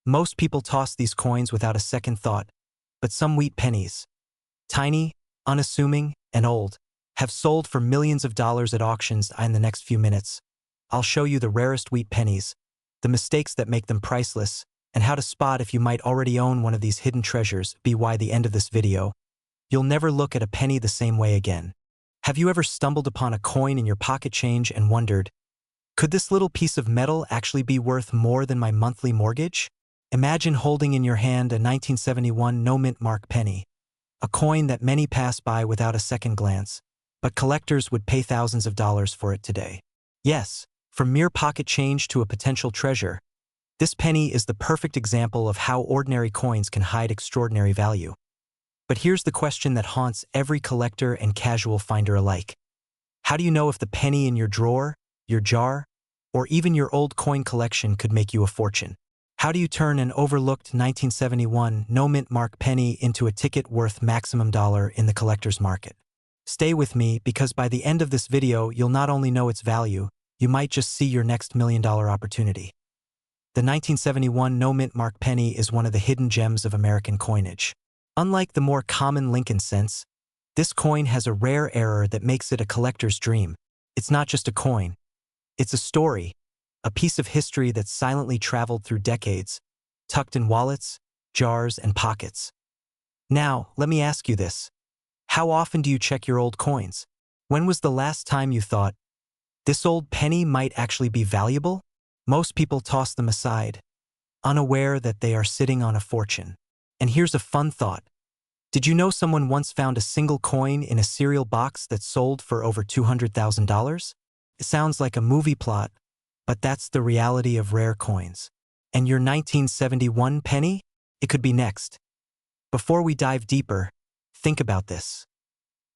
Most people toss these coins without a second thought, but some wheat pennies, tiny, unassuming, and old, have sold for millions of dollars at auctions in the next few minutes. I'll show you the rarest wheat pennies, the mistakes that make them priceless, and how to spot if you might already own one of these hidden treasures. By the end of this video, you'll never look at a penny the same way again. Have you ever stumbled upon a coin in your pocket change and wondered, could this little piece of metal actually be worth more than my monthly mortgage? Imagine holding in your hand a 1971 no-mint mark penny, a coin that many pass by without a second glance, but collectors would pay thousands of dollars for it today. Yes, from mere pocket change to a potential treasure, this penny is the perfect example of how ordinary coins can hide extraordinary value. But here's the question that haunts every collector and casual finder alike. How do you know if the penny in your drawer, your jar, or even your old coin collection could make you a fortune? How do you turn an overlooked 1971 no-mint mark penny into a ticket worth maximum dollar in the collector's market? Stay with me, because by the end of this video you'll not only know its value, you might just see your next million-dollar opportunity. The 1971 no-mint mark penny is one of the hidden gems of American coinage. Unlike the more common Lincoln cents, this coin has a rare error that makes it a collector's dream. It's not just a coin. It's a story, a piece of history that's silently traveled through decades, tucked in wallets, jars, and pockets. Now, let me ask you this. How often do you check your old coins? When was the last time you thought, this old penny might actually be valuable? Most people toss them aside, unaware that they are sitting on a fortune. And here's a fun thought. Did you know someone once found a single coin in a cereal box that sold for over $200,000? It sounds like a movie plot, but that's the reality of rare coins. And your 1971 penny? It could be next. Before we dive deeper, think about this.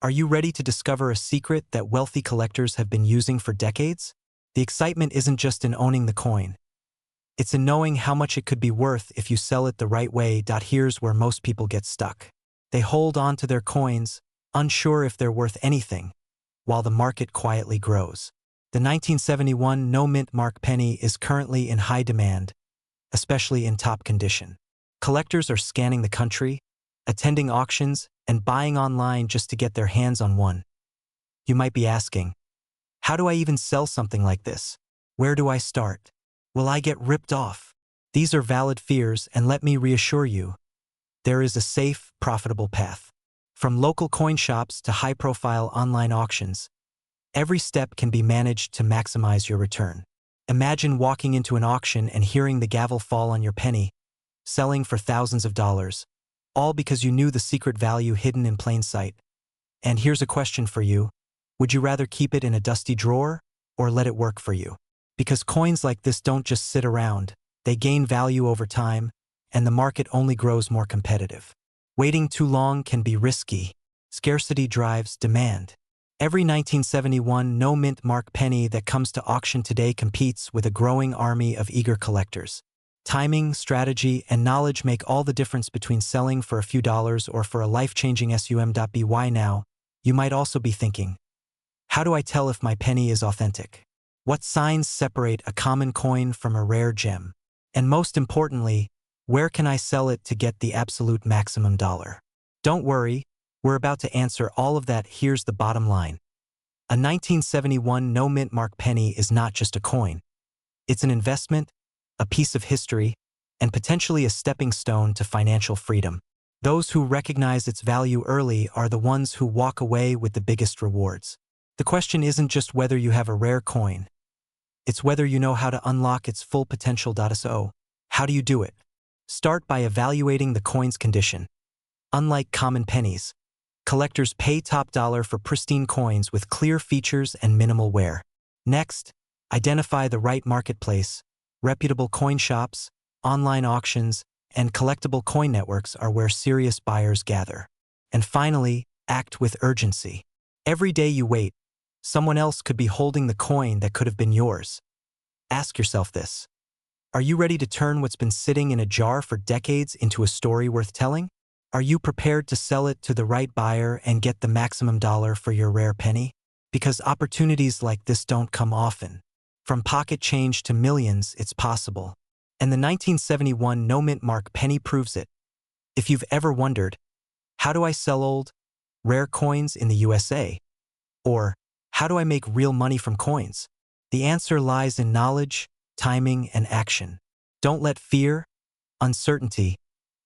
Are you ready to discover a secret that wealthy collectors have been using for decades? The excitement isn't just in owning the coin. It's in knowing how much it could be worth if you sell it the right way. Here's where most people get stuck. They hold on to their coins, unsure if they're worth anything, while the market quietly grows. The 1971 no-mint mark penny is currently in high demand, especially in top condition. Collectors are scanning the country, attending auctions, and buying online just to get their hands on one. You might be asking, how do I even sell something like this? Where do I start? Will I get ripped off? These are valid fears, and let me reassure you, there is a safe, profitable path. From local coin shops to high-profile online auctions, every step can be managed to maximize your return. Imagine walking into an auction and hearing the gavel fall on your penny, selling for thousands of dollars, all because you knew the secret value hidden in plain sight. And here's a question for you. Would you rather keep it in a dusty drawer or let it work for you? Because coins like this don't just sit around, they gain value over time, and the market only grows more competitive. Waiting too long can be risky. Scarcity drives demand. Every 1971 no-mint mark penny that comes to auction today competes with a growing army of eager collectors. Timing, strategy, and knowledge make all the difference between selling for a few dollars or for a life-changing sum. By now, you might also be thinking, how do I tell if my penny is authentic? What signs separate a common coin from a rare gem? And most importantly, where can I sell it to get the absolute maximum dollar? Don't worry, we're about to answer all of that. Here's the bottom line. A 1971 no-mint mark penny is not just a coin. It's an investment, a piece of history, and potentially a stepping stone to financial freedom. Those who recognize its value early are the ones who walk away with the biggest rewards. The question isn't just whether you have a rare coin. It's whether you know how to unlock its full potential. So, how do you do it? Start by evaluating the coin's condition. Unlike common pennies, collectors pay top dollar for pristine coins with clear features and minimal wear. Next, identify the right marketplace. Reputable coin shops, online auctions, and collectible coin networks are where serious buyers gather. And finally, act with urgency. Every day you wait, someone else could be holding the coin that could have been yours. Ask yourself this. Are you ready to turn what's been sitting in a jar for decades into a story worth telling? Are you prepared to sell it to the right buyer and get the maximum dollar for your rare penny? Because opportunities like this don't come often. From pocket change to millions, it's possible. And the 1971 no-mint mark penny proves it. If you've ever wondered, how do I sell old, rare coins in the USA? Or, how do I make real money from coins? The answer lies in knowledge, timing, and action. Don't let fear, uncertainty,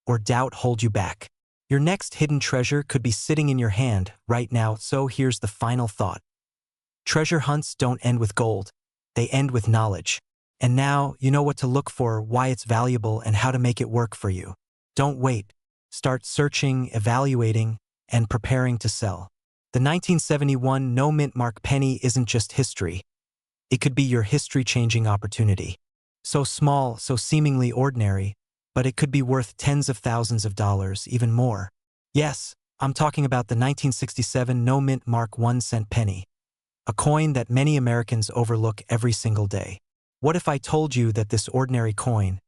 or doubt hold you back. Your next hidden treasure could be sitting in your hand right now, so here's the final thought. Treasure hunts don't end with gold. They end with knowledge. And now you know what to look for, why it's valuable, and how to make it work for you. Don't wait. Start searching, evaluating, and preparing to sell. The 1971 no-mint mark penny isn't just history. It could be your history-changing opportunity. So small, so seemingly ordinary, but it could be worth tens of thousands of dollars, even more. Yes, I'm talking about the 1967 no-mint mark 1-cent penny, a coin that many Americans overlook every single day. What if I told you that this ordinary coin,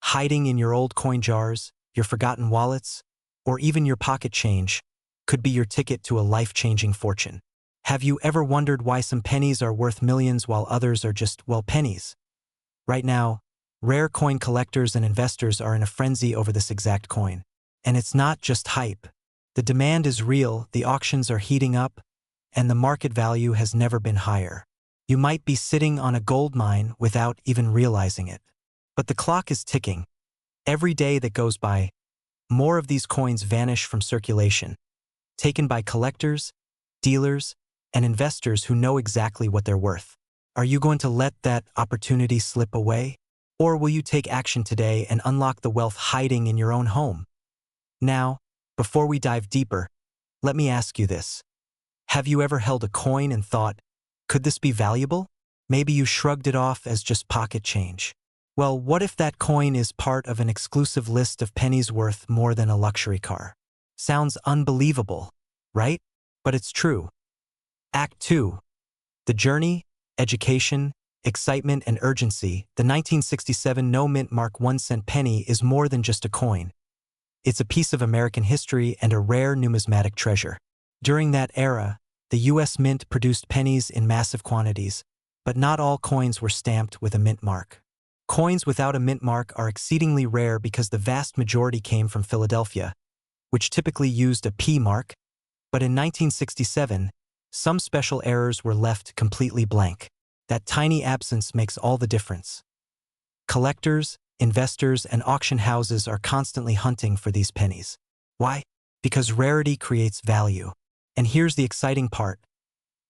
hiding in your old coin jars, your forgotten wallets, or even your pocket change, could be your ticket to a life-changing fortune? Have you ever wondered why some pennies are worth millions while others are just, well, pennies? Right now, rare coin collectors and investors are in a frenzy over this exact coin. And it's not just hype. The demand is real, the auctions are heating up, and the market value has never been higher. You might be sitting on a gold mine without even realizing it. But the clock is ticking. Every day that goes by, more of these coins vanish from circulation, taken by collectors, dealers, and investors who know exactly what they're worth. Are you going to let that opportunity slip away? Or will you take action today and unlock the wealth hiding in your own home? Now, before we dive deeper, let me ask you this. Have you ever held a coin and thought, could this be valuable? Maybe you shrugged it off as just pocket change. Well, what if that coin is part of an exclusive list of pennies worth more than a luxury car? Sounds unbelievable, right? But it's true. Act 2. The journey, education, excitement, and urgency. The 1967 no-mint mark 1-cent penny is more than just a coin. It's a piece of American history and a rare numismatic treasure. During that era, the U.S. Mint produced pennies in massive quantities, but not all coins were stamped with a mint mark. Coins without a mint mark are exceedingly rare because the vast majority came from Philadelphia, which typically used a P mark, but in 1967, some special errors were left completely blank. That tiny absence makes all the difference. Collectors, investors, and auction houses are constantly hunting for these pennies. Why? Because rarity creates value. And here's the exciting part.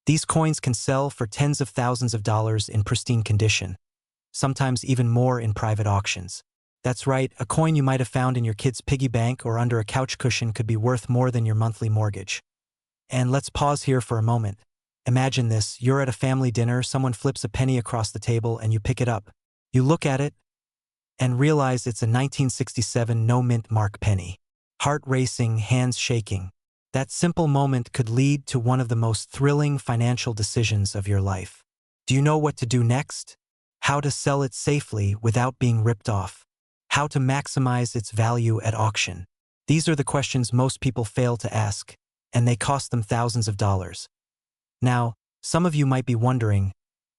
These coins can sell for tens of thousands of dollars in pristine condition, sometimes even more in private auctions. That's right, a coin you might have found in your kid's piggy bank or under a couch cushion could be worth more than your monthly mortgage. And let's pause here for a moment. Imagine this, you're at a family dinner, someone flips a penny across the table and you pick it up. You look at it and realize it's a 1967 no-mint mark penny. Heart racing, hands shaking. That simple moment could lead to one of the most thrilling financial decisions of your life. Do you know what to do next? How to sell it safely without being ripped off? How to maximize its value at auction? These are the questions most people fail to ask, and they cost them thousands of dollars. Now, some of you might be wondering,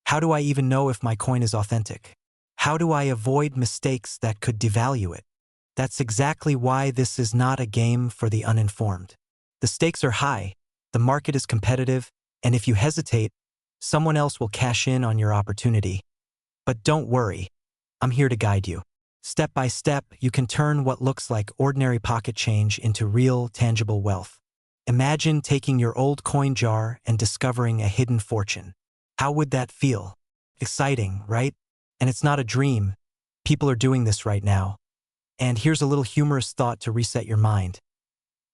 how do I even know if my coin is authentic? How do I avoid mistakes that could devalue it? That's exactly why this is not a game for the uninformed. The stakes are high, the market is competitive, and if you hesitate, someone else will cash in on your opportunity. But don't worry, I'm here to guide you. Step by step, you can turn what looks like ordinary pocket change into real, tangible wealth. Imagine taking your old coin jar and discovering a hidden fortune. How would that feel? Exciting, right? And it's not a dream. People are doing this right now. And here's a little humorous thought to reset your mind.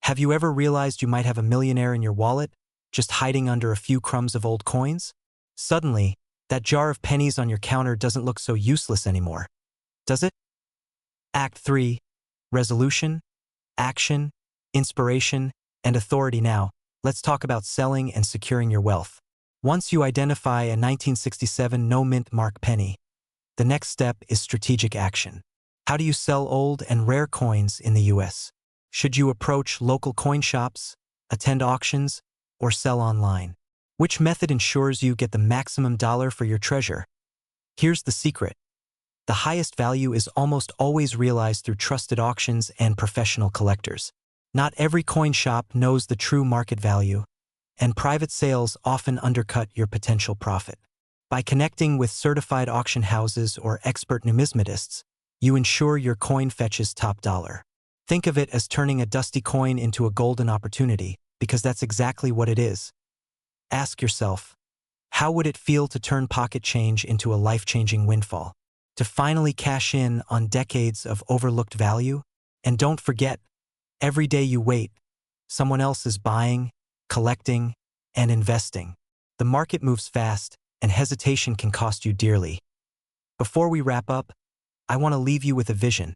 Have you ever realized you might have a millionaire in your wallet, just hiding under a few crumbs of old coins? Suddenly, that jar of pennies on your counter doesn't look so useless anymore, does it? Act 3. Resolution, action, inspiration, and authority. Now, let's talk about selling and securing your wealth. Once you identify a 1967 no-mint mark penny, the next step is strategic action. How do you sell old and rare coins in the US? Should you approach local coin shops, attend auctions, or sell online? Which method ensures you get the maximum dollar for your treasure? Here's the secret. The highest value is almost always realized through trusted auctions and professional collectors. Not every coin shop knows the true market value, and private sales often undercut your potential profit. By connecting with certified auction houses or expert numismatists, you ensure your coin fetches top dollar. Think of it as turning a dusty coin into a golden opportunity, because that's exactly what it is. Ask yourself, how would it feel to turn pocket change into a life-changing windfall? To finally cash in on decades of overlooked value? And don't forget, every day you wait, someone else is buying, collecting, and investing. The market moves fast, and hesitation can cost you dearly. Before we wrap up, I want to leave you with a vision.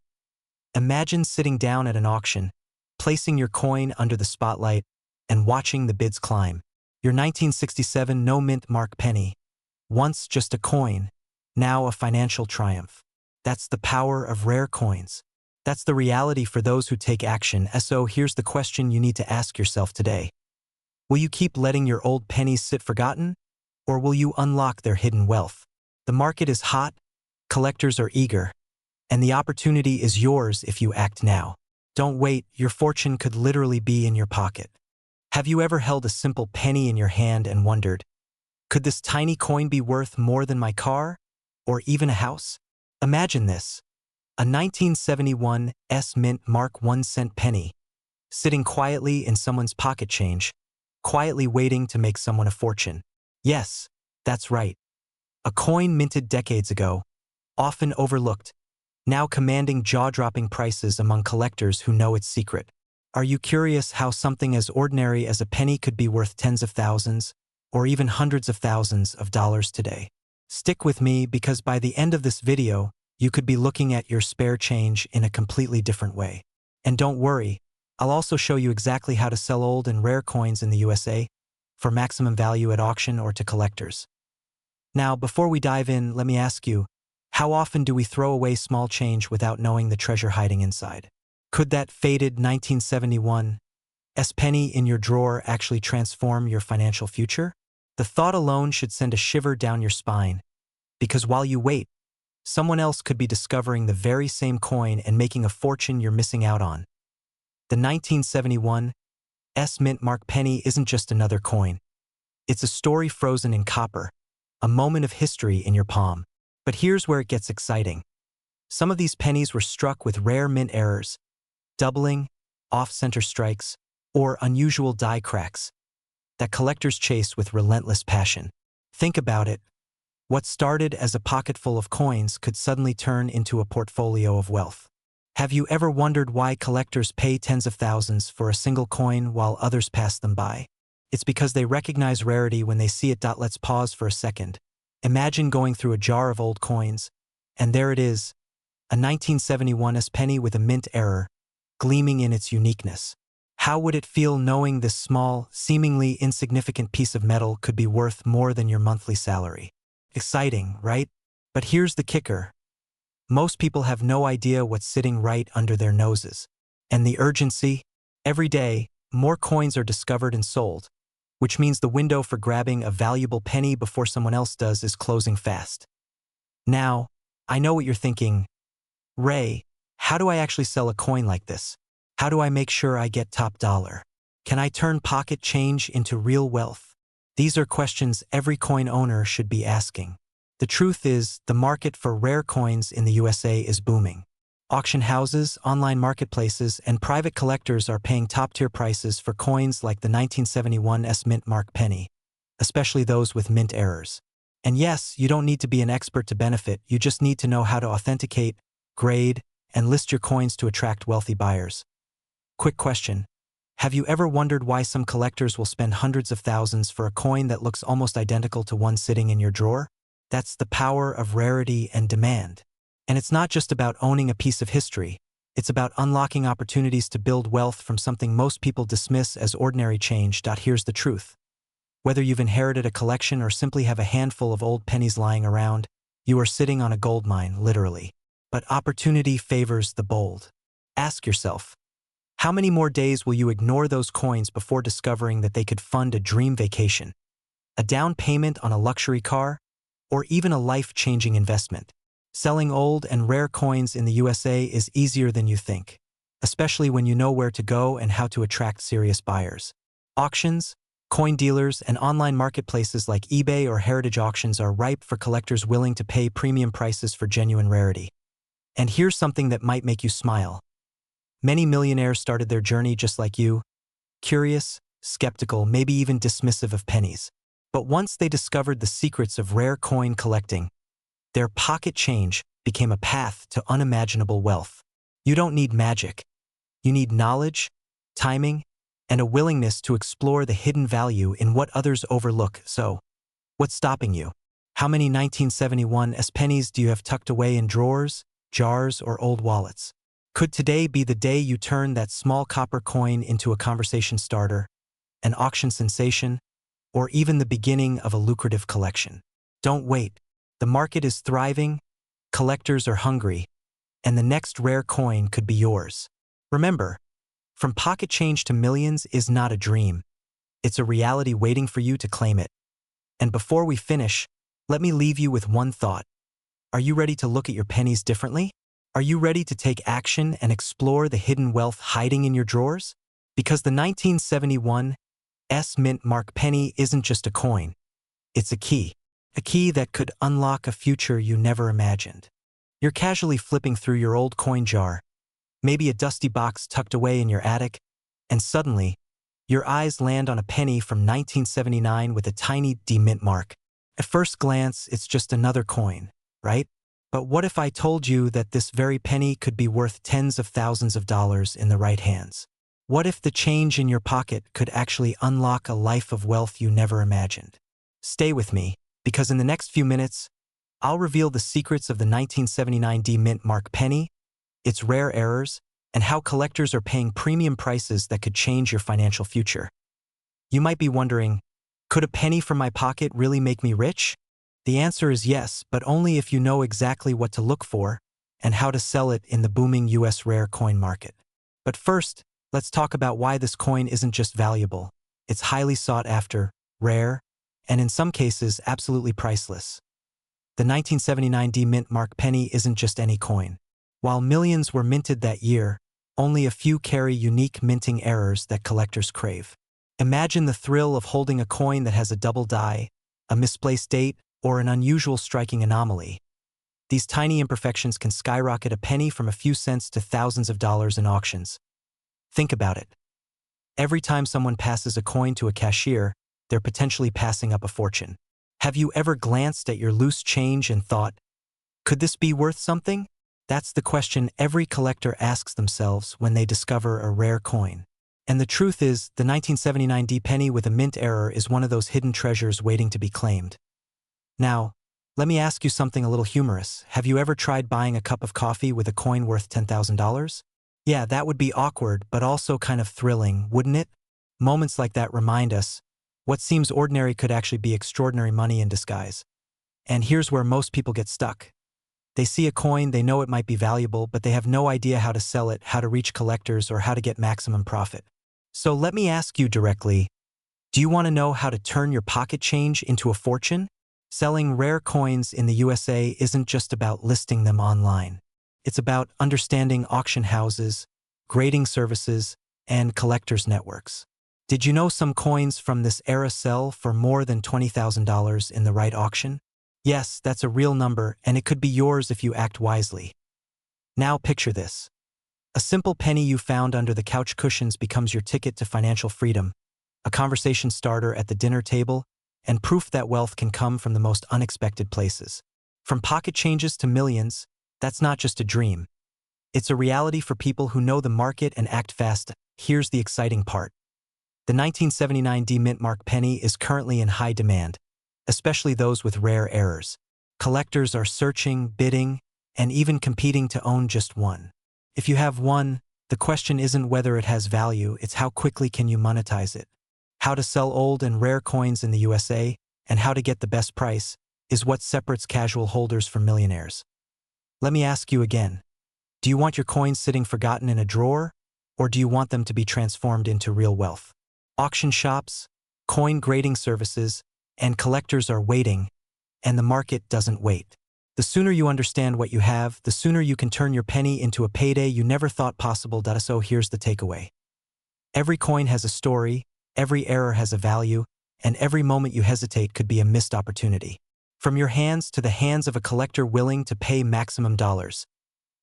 Imagine sitting down at an auction, placing your coin under the spotlight, and watching the bids climb. Your 1967 no-mint mark penny, once just a coin, now a financial triumph. That's the power of rare coins. That's the reality for those who take action. So here's the question you need to ask yourself today. Will you keep letting your old pennies sit forgotten? Or will you unlock their hidden wealth? The market is hot, collectors are eager, and the opportunity is yours if you act now. Don't wait, your fortune could literally be in your pocket. Have you ever held a simple penny in your hand and wondered, could this tiny coin be worth more than my car? Or even a house? Imagine this, a 1971 mint mark 1-cent penny, sitting quietly in someone's pocket change, quietly waiting to make someone a fortune. Yes, that's right. A coin minted decades ago, often overlooked, now commanding jaw-dropping prices among collectors who know its secret. Are you curious how something as ordinary as a penny could be worth tens of thousands, or even hundreds of thousands of dollars today? Stick with me, because by the end of this video, you could be looking at your spare change in a completely different way. And don't worry, I'll also show you exactly how to sell old and rare coins in the USA for maximum value at auction or to collectors. Now, before we dive in, let me ask you, how often do we throw away small change without knowing the treasure hiding inside? Could that faded 1971 penny in your drawer actually transform your financial future? The thought alone should send a shiver down your spine, because while you wait, someone else could be discovering the very same coin and making a fortune you're missing out on. The 1971 mint mark penny isn't just another coin. It's a story frozen in copper, a moment of history in your palm. But here's where it gets exciting. Some of these pennies were struck with rare mint errors, doubling, off-center strikes, or unusual die cracks that collectors chase with relentless passion. Think about it. What started as a pocket full of coins could suddenly turn into a portfolio of wealth. Have you ever wondered why collectors pay tens of thousands for a single coin while others pass them by? It's because they recognize rarity when they see it. Let's pause for a second. Imagine going through a jar of old coins, and there it is, a 1971 penny with a mint error, gleaming in its uniqueness. How would it feel knowing this small, seemingly insignificant piece of metal could be worth more than your monthly salary? Exciting, right? But here's the kicker. Most people have no idea what's sitting right under their noses. And the urgency? Every day, more coins are discovered and sold, which means the window for grabbing a valuable penny before someone else does is closing fast. Now, I know what you're thinking. Ray, how do I actually sell a coin like this? How do I make sure I get top dollar? Can I turn pocket change into real wealth? These are questions every coin owner should be asking. The truth is, the market for rare coins in the USA is booming. Auction houses, online marketplaces, and private collectors are paying top-tier prices for coins like the 1971 mint mark penny, especially those with mint errors. And yes, you don't need to be an expert to benefit, you just need to know how to authenticate, grade, and list your coins to attract wealthy buyers. Quick question. Have you ever wondered why some collectors will spend hundreds of thousands for a coin that looks almost identical to one sitting in your drawer? That's the power of rarity and demand. And it's not just about owning a piece of history. It's about unlocking opportunities to build wealth from something most people dismiss as ordinary change. Here's the truth. Whether you've inherited a collection or simply have a handful of old pennies lying around, you are sitting on a goldmine, literally. But opportunity favors the bold. Ask yourself, how many more days will you ignore those coins before discovering that they could fund a dream vacation, a down payment on a luxury car, or even a life-changing investment? Selling old and rare coins in the USA is easier than you think, especially when you know where to go and how to attract serious buyers. Auctions, coin dealers, and online marketplaces like eBay or heritage auctions are ripe for collectors willing to pay premium prices for genuine rarity. And here's something that might make you smile. Many millionaires started their journey just like you, curious, skeptical, maybe even dismissive of pennies. But once they discovered the secrets of rare coin collecting, their pocket change became a path to unimaginable wealth. You don't need magic. You need knowledge, timing, and a willingness to explore the hidden value in what others overlook. So, what's stopping you? How many 1971 pennies do you have tucked away in drawers, jars, or old wallets? Could today be the day you turn that small copper coin into a conversation starter, an auction sensation, or even the beginning of a lucrative collection? Don't wait. The market is thriving, collectors are hungry, and the next rare coin could be yours. Remember, from pocket change to millions is not a dream. It's a reality waiting for you to claim it. And before we finish, let me leave you with one thought. Are you ready to look at your pennies differently? Are you ready to take action and explore the hidden wealth hiding in your drawers? Because the 1971 mint mark penny isn't just a coin. It's a key that could unlock a future you never imagined. You're casually flipping through your old coin jar, maybe a dusty box tucked away in your attic, and suddenly, your eyes land on a penny from 1979 with a tiny mint mark. At first glance, it's just another coin, right? But what if I told you that this very penny could be worth tens of thousands of dollars in the right hands? What if the change in your pocket could actually unlock a life of wealth you never imagined? Stay with me, because in the next few minutes, I'll reveal the secrets of the 1979 mint mark penny, its rare errors, and how collectors are paying premium prices that could change your financial future. You might be wondering, could a penny from my pocket really make me rich? The answer is yes, but only if you know exactly what to look for and how to sell it in the booming US rare coin market. But first, let's talk about why this coin isn't just valuable. It's highly sought after, rare, and in some cases, absolutely priceless. The 1979 mint mark penny isn't just any coin. While millions were minted that year, only a few carry unique minting errors that collectors crave. Imagine the thrill of holding a coin that has a double die, a misplaced date, or an unusual striking anomaly. These tiny imperfections can skyrocket a penny from a few cents to thousands of dollars in auctions. Think about it. Every time someone passes a coin to a cashier, they're potentially passing up a fortune. Have you ever glanced at your loose change and thought, could this be worth something? That's the question every collector asks themselves when they discover a rare coin. And the truth is, the 1979 penny with a mint error is one of those hidden treasures waiting to be claimed. Now, let me ask you something a little humorous. Have you ever tried buying a cup of coffee with a coin worth $10,000? Yeah, that would be awkward, but also kind of thrilling, wouldn't it? Moments like that remind us, what seems ordinary could actually be extraordinary money in disguise. And here's where most people get stuck. They see a coin, they know it might be valuable, but they have no idea how to sell it, how to reach collectors, or how to get maximum profit. So let me ask you directly, do you want to know how to turn your pocket change into a fortune? Selling rare coins in the USA isn't just about listing them online. It's about understanding auction houses, grading services, and collectors' networks. Did you know some coins from this era sell for more than $20,000 in the right auction? Yes, that's a real number, and it could be yours if you act wisely. Now picture this. A simple penny you found under the couch cushions becomes your ticket to financial freedom, a conversation starter at the dinner table, and proof that wealth can come from the most unexpected places. From pocket changes to millions, that's not just a dream. It's a reality for people who know the market and act fast. Here's the exciting part. The 1979 mint mark penny is currently in high demand, especially those with rare errors. Collectors are searching, bidding, and even competing to own just one. If you have one, the question isn't whether it has value, it's how quickly can you monetize it. How to sell old and rare coins in the USA, and how to get the best price, is what separates casual holders from millionaires. Let me ask you again. Do you want your coins sitting forgotten in a drawer, or do you want them to be transformed into real wealth? Auction shops, coin grading services, and collectors are waiting, and the market doesn't wait. The sooner you understand what you have, the sooner you can turn your penny into a payday you never thought possible. So here's the takeaway. Every coin has a story, every error has a value, and every moment you hesitate could be a missed opportunity. From your hands to the hands of a collector willing to pay maximum dollars.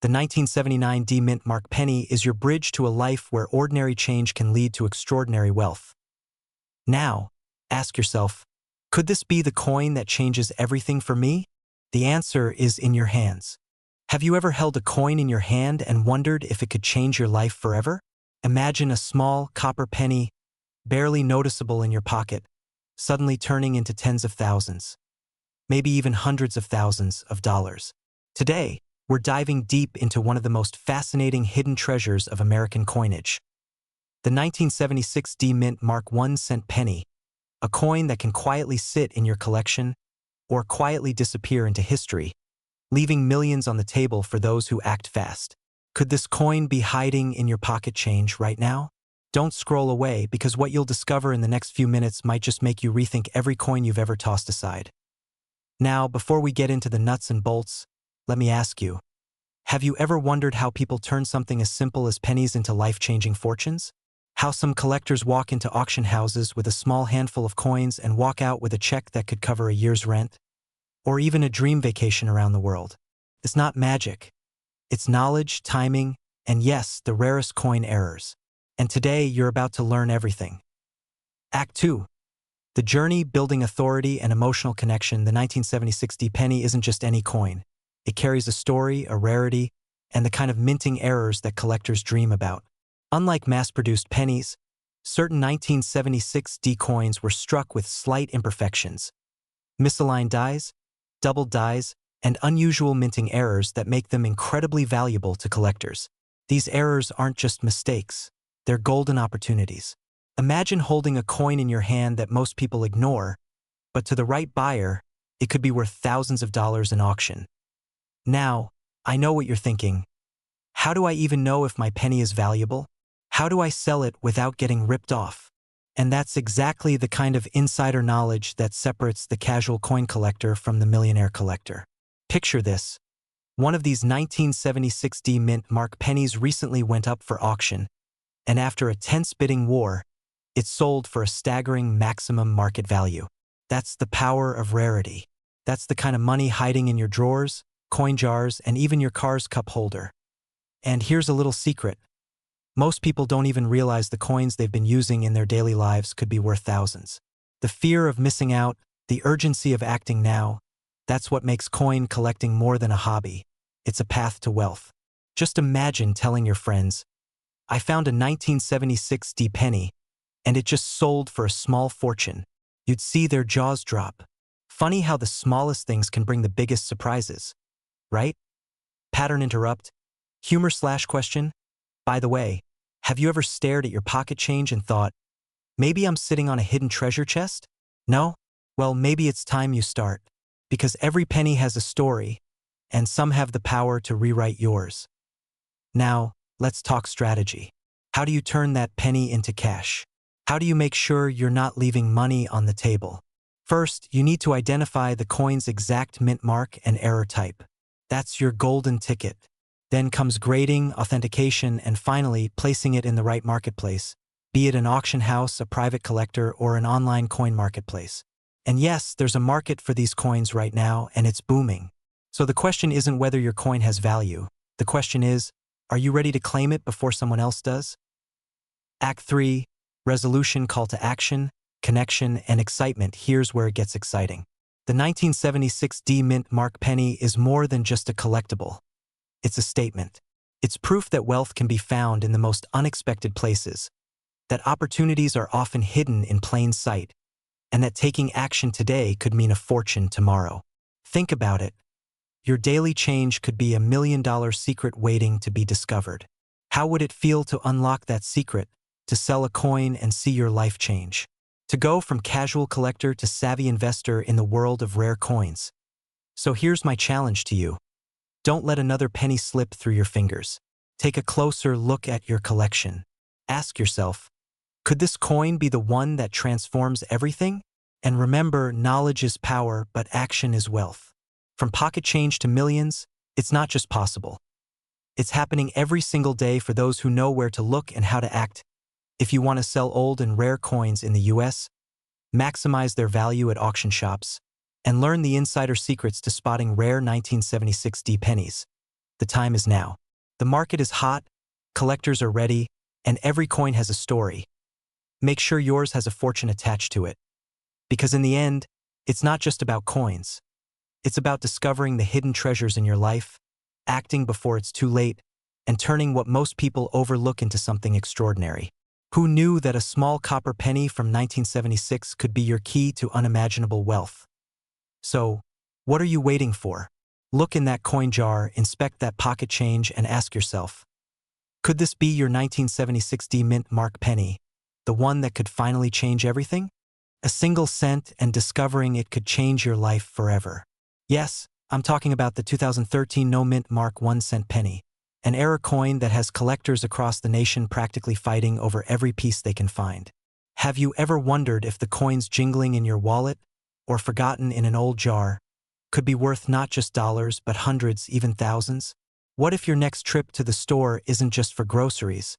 The 1979 D Mint Mark penny is your bridge to a life where ordinary change can lead to extraordinary wealth. Now, ask yourself, could this be the coin that changes everything for me? The answer is in your hands. Have you ever held a coin in your hand and wondered if it could change your life forever? Imagine a small copper penny, barely noticeable in your pocket, suddenly turning into tens of thousands, maybe even hundreds of thousands of dollars. Today, we're diving deep into one of the most fascinating hidden treasures of American coinage. The 1976 D Mint Mark 1-cent penny, a coin that can quietly sit in your collection or quietly disappear into history, leaving millions on the table for those who act fast. Could this coin be hiding in your pocket change right now? Don't scroll away, because what you'll discover in the next few minutes might just make you rethink every coin you've ever tossed aside. Now, before we get into the nuts and bolts, let me ask you, have you ever wondered how people turn something as simple as pennies into life-changing fortunes? How some collectors walk into auction houses with a small handful of coins and walk out with a check that could cover a year's rent? Or even a dream vacation around the world? It's not magic. It's knowledge, timing, and yes, the rarest coin errors. And today, you're about to learn everything. Act 2. The journey, building authority, and emotional connection. The 1976 D penny isn't just any coin. It carries a story, a rarity, and the kind of minting errors that collectors dream about. Unlike mass-produced pennies, certain 1976 D coins were struck with slight imperfections, misaligned dies, doubled dies, and unusual minting errors that make them incredibly valuable to collectors. These errors aren't just mistakes, they're golden opportunities. Imagine holding a coin in your hand that most people ignore, but to the right buyer, it could be worth thousands of dollars in auction. Now, I know what you're thinking. How do I even know if my penny is valuable? How do I sell it without getting ripped off? And that's exactly the kind of insider knowledge that separates the casual coin collector from the millionaire collector. Picture this. One of these 1976 D Mint Mark pennies recently went up for auction, and after a tense bidding war, it sold for a staggering maximum market value. That's the power of rarity. That's the kind of money hiding in your drawers, coin jars, and even your car's cup holder. And here's a little secret. Most people don't even realize the coins they've been using in their daily lives could be worth thousands. The fear of missing out, the urgency of acting now, that's what makes coin collecting more than a hobby. It's a path to wealth. Just imagine telling your friends, I found a 1976 D penny, and it just sold for a small fortune. You'd see their jaws drop. Funny how the smallest things can bring the biggest surprises, right? Pattern interrupt. Humor/question. By the way, have you ever stared at your pocket change and thought, maybe I'm sitting on a hidden treasure chest? No? Well, maybe it's time you start. Because every penny has a story, and some have the power to rewrite yours. Now, let's talk strategy. How do you turn that penny into cash? How do you make sure you're not leaving money on the table? First, you need to identify the coin's exact mint mark and error type. That's your golden ticket. Then comes grading, authentication, and finally, placing it in the right marketplace, be it an auction house, a private collector, or an online coin marketplace. And yes, there's a market for these coins right now, and it's booming. So the question isn't whether your coin has value. The question is, are you ready to claim it before someone else does? Act 3, resolution, call to action, connection, and excitement. Here's where it gets exciting. The 1976 D Mint Mark penny is more than just a collectible. It's a statement. It's proof that wealth can be found in the most unexpected places, that opportunities are often hidden in plain sight, and that taking action today could mean a fortune tomorrow. Think about it. Your daily change could be $1 million secret waiting to be discovered. How would it feel to unlock that secret, to sell a coin and see your life change? To go from casual collector to savvy investor in the world of rare coins? So here's my challenge to you. Don't let another penny slip through your fingers. Take a closer look at your collection. Ask yourself, could this coin be the one that transforms everything? And remember, knowledge is power, but action is wealth. From pocket change to millions, it's not just possible. It's happening every single day for those who know where to look and how to act. If you want to sell old and rare coins in the US, maximize their value at auction shops, and learn the insider secrets to spotting rare 1976 pennies, the time is now. The market is hot, collectors are ready, and every coin has a story. Make sure yours has a fortune attached to it. Because in the end, it's not just about coins. It's about discovering the hidden treasures in your life, acting before it's too late, and turning what most people overlook into something extraordinary. Who knew that a small copper penny from 1976 could be your key to unimaginable wealth? So, what are you waiting for? Look in that coin jar, inspect that pocket change, and ask yourself, could this be your 1976 mint mark penny, the one that could finally change everything? A single cent and discovering it could change your life forever. Yes, I'm talking about the 2013 no mint mark 1-cent penny, an error coin that has collectors across the nation practically fighting over every piece they can find. Have you ever wondered if the coins jingling in your wallet, or forgotten in an old jar, could be worth not just dollars but hundreds, even thousands? What if your next trip to the store isn't just for groceries,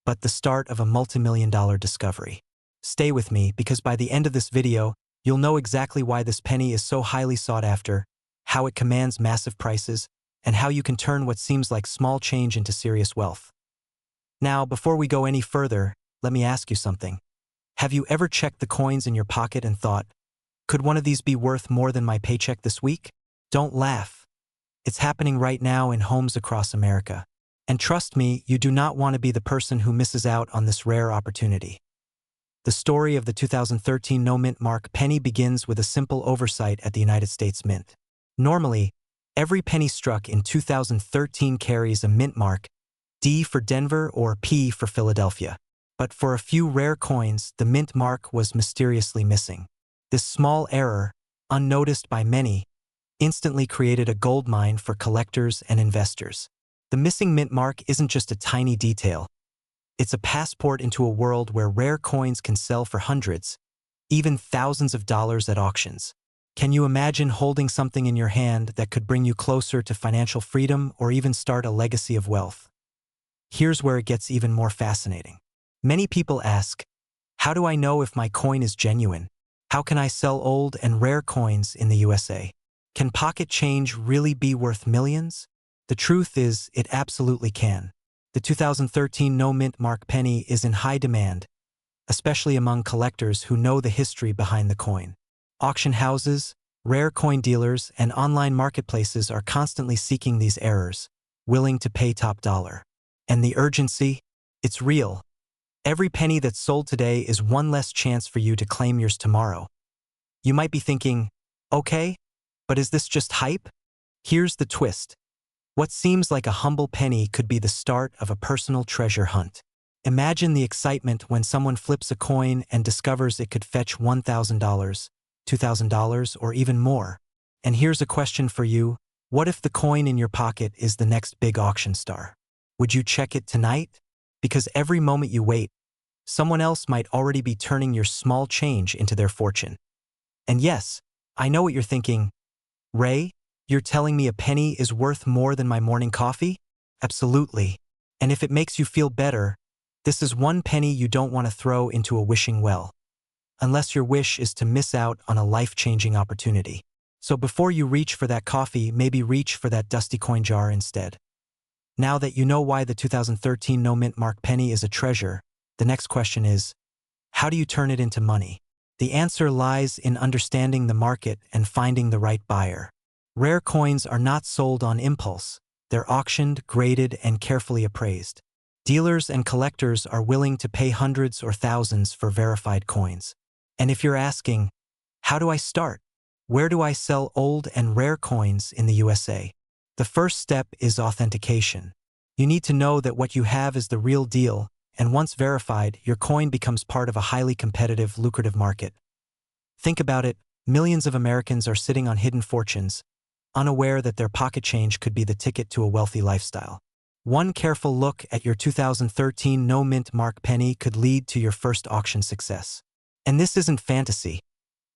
but the start of a multi-million-dollar discovery? Stay with me, because by the end of this video, you'll know exactly why this penny is so highly sought after, how it commands massive prices, and how you can turn what seems like small change into serious wealth. Now, before we go any further, let me ask you something. Have you ever checked the coins in your pocket and thought, could one of these be worth more than my paycheck this week? Don't laugh. It's happening right now in homes across America. And trust me, you do not want to be the person who misses out on this rare opportunity. The story of the 2013 no mint mark penny begins with a simple oversight at the United States Mint. Normally, every penny struck in 2013 carries a mint mark, D for Denver or P for Philadelphia. But for a few rare coins, the mint mark was mysteriously missing. This small error, unnoticed by many, instantly created a goldmine for collectors and investors. The missing mint mark isn't just a tiny detail. It's a passport into a world where rare coins can sell for hundreds, even thousands of dollars at auctions. Can you imagine holding something in your hand that could bring you closer to financial freedom or even start a legacy of wealth? Here's where it gets even more fascinating. Many people ask, how do I know if my coin is genuine? How can I sell old and rare coins in the USA? Can pocket change really be worth millions? The truth is, it absolutely can. The 2013 no mint mark penny is in high demand, especially among collectors who know the history behind the coin. Auction houses, rare coin dealers, and online marketplaces are constantly seeking these errors, willing to pay top dollar. And the urgency? It's real. Every penny that's sold today is one less chance for you to claim yours tomorrow. You might be thinking, okay, but is this just hype? Here's the twist. What seems like a humble penny could be the start of a personal treasure hunt. Imagine the excitement when someone flips a coin and discovers it could fetch $1,000, $2,000, or even more. And here's a question for you. What if the coin in your pocket is the next big auction star? Would you check it tonight? Because every moment you wait, someone else might already be turning your small change into their fortune. And yes, I know what you're thinking. Ray, you're telling me a penny is worth more than my morning coffee? Absolutely. And if it makes you feel better, this is one penny you don't want to throw into a wishing well. Unless your wish is to miss out on a life-changing opportunity. So before you reach for that coffee, maybe reach for that dusty coin jar instead. Now that you know why the 2013 no mint mark penny is a treasure, the next question is, how do you turn it into money? The answer lies in understanding the market and finding the right buyer. Rare coins are not sold on impulse. They're auctioned, graded, and carefully appraised. Dealers and collectors are willing to pay hundreds or thousands for verified coins. And if you're asking, how do I start? Where do I sell old and rare coins in the USA? The first step is authentication. You need to know that what you have is the real deal, and once verified, your coin becomes part of a highly competitive, lucrative market. Think about it, millions of Americans are sitting on hidden fortunes, unaware that their pocket change could be the ticket to a wealthy lifestyle. One careful look at your 2013 no mint mark penny could lead to your first auction success. And this isn't fantasy.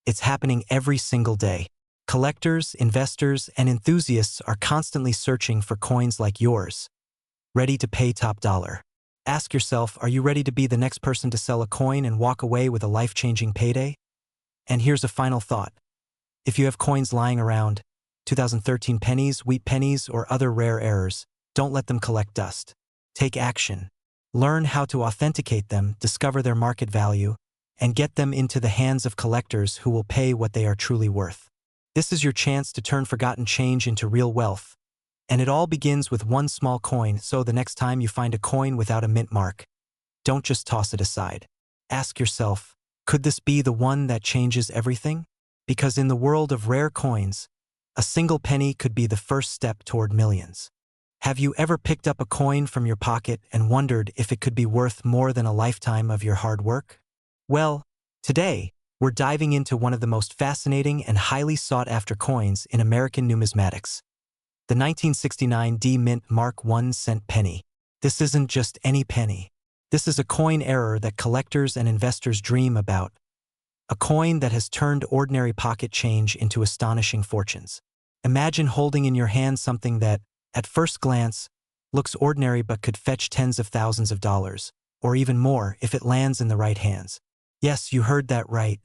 It's happening every single day. Collectors, investors, and enthusiasts are constantly searching for coins like yours, ready to pay top dollar. Ask yourself, are you ready to be the next person to sell a coin and walk away with a life-changing payday? And here's a final thought. If you have coins lying around, 2013 pennies, wheat pennies, or other rare errors, don't let them collect dust. Take action. Learn how to authenticate them, discover their market value, and get them into the hands of collectors who will pay what they are truly worth. This is your chance to turn forgotten change into real wealth. And it all begins with one small coin, so the next time you find a coin without a mint mark, don't just toss it aside. Ask yourself, could this be the one that changes everything? Because in the world of rare coins, a single penny could be the first step toward millions. Have you ever picked up a coin from your pocket and wondered if it could be worth more than a lifetime of your hard work? Well, today, we're diving into one of the most fascinating and highly sought-after coins in American numismatics, the 1969 D Mint Mark 1 cent penny. This isn't just any penny. This is a coin error that collectors and investors dream about, a coin that has turned ordinary pocket change into astonishing fortunes. Imagine holding in your hand something that, at first glance, looks ordinary but could fetch tens of thousands of dollars, or even more if it lands in the right hands. Yes, you heard that right.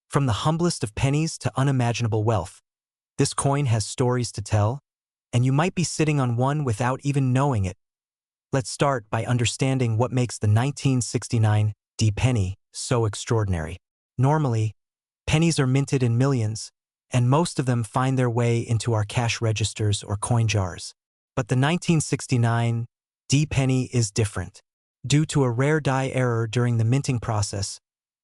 From the humblest of pennies to unimaginable wealth, this coin has stories to tell, and you might be sitting on one without even knowing it. Let's start by understanding what makes the 1969 D penny so extraordinary. Normally, pennies are minted in millions, and most of them find their way into our cash registers or coin jars. But the 1969 D penny is different. Due to a rare die error during the minting process,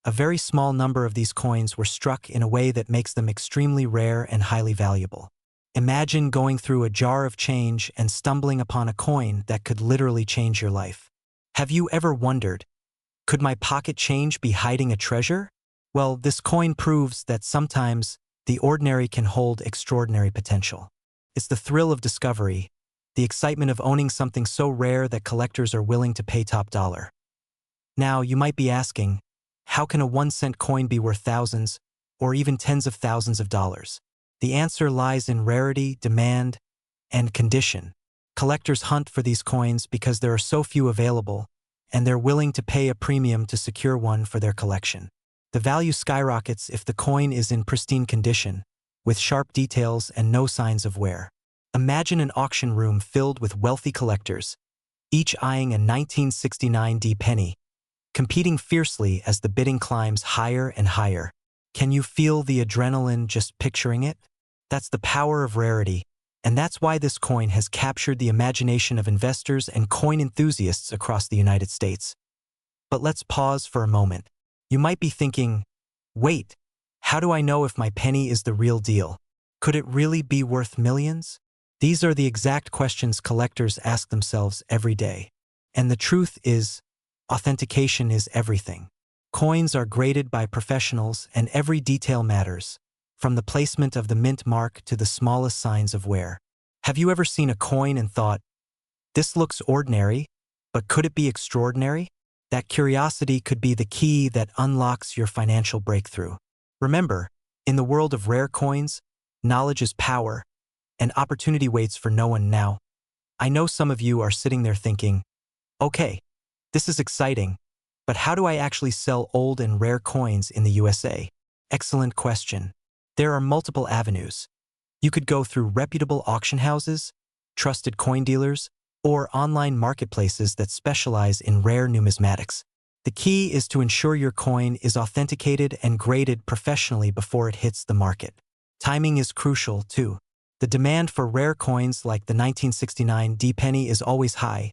a very small number of these coins were struck in a way that makes them extremely rare and highly valuable. Imagine going through a jar of change and stumbling upon a coin that could literally change your life. Have you ever wondered, could my pocket change be hiding a treasure? Well, this coin proves that sometimes the ordinary can hold extraordinary potential. It's the thrill of discovery, the excitement of owning something so rare that collectors are willing to pay top dollar. Now, you might be asking, how can a 1-cent coin be worth thousands, or even tens of thousands of dollars? The answer lies in rarity, demand, and condition. Collectors hunt for these coins because there are so few available, and they're willing to pay a premium to secure one for their collection. The value skyrockets if the coin is in pristine condition, with sharp details and no signs of wear. Imagine an auction room filled with wealthy collectors, each eyeing a 1969 D penny, competing fiercely as the bidding climbs higher and higher. Can you feel the adrenaline just picturing it? That's the power of rarity, and that's why this coin has captured the imagination of investors and coin enthusiasts across the United States. But let's pause for a moment. You might be thinking, wait, how do I know if my penny is the real deal? Could it really be worth millions? These are the exact questions collectors ask themselves every day. And the truth is, authentication is everything. Coins are graded by professionals and every detail matters, from the placement of the mint mark to the smallest signs of wear. Have you ever seen a coin and thought, this looks ordinary, but could it be extraordinary? That curiosity could be the key that unlocks your financial breakthrough. Remember, in the world of rare coins, knowledge is power, and opportunity waits for no one now. I know some of you are sitting there thinking, okay, this is exciting, but how do I actually sell old and rare coins in the USA? Excellent question. There are multiple avenues. You could go through reputable auction houses, trusted coin dealers, or online marketplaces that specialize in rare numismatics. The key is to ensure your coin is authenticated and graded professionally before it hits the market. Timing is crucial, too. The demand for rare coins like the 1969 D penny is always high,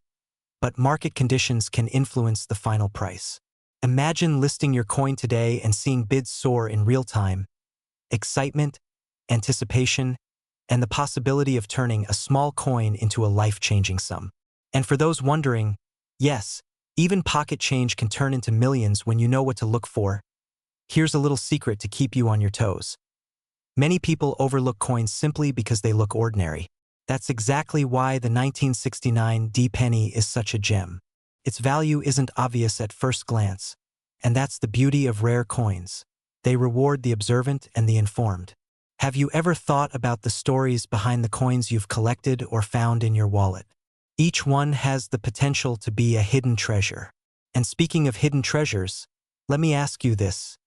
but market conditions can influence the final price. Imagine listing your coin today and seeing bids soar in real time. Excitement, anticipation, and the possibility of turning a small coin into a life-changing sum. And for those wondering, yes, even pocket change can turn into millions when you know what to look for. Here's a little secret to keep you on your toes. Many people overlook coins simply because they look ordinary. That's exactly why the 1969 D penny is such a gem. Its value isn't obvious at first glance, and that's the beauty of rare coins. They reward the observant and the informed. Have you ever thought about the stories behind the coins you've collected or found in your wallet? Each one has the potential to be a hidden treasure. And speaking of hidden treasures, let me ask you this.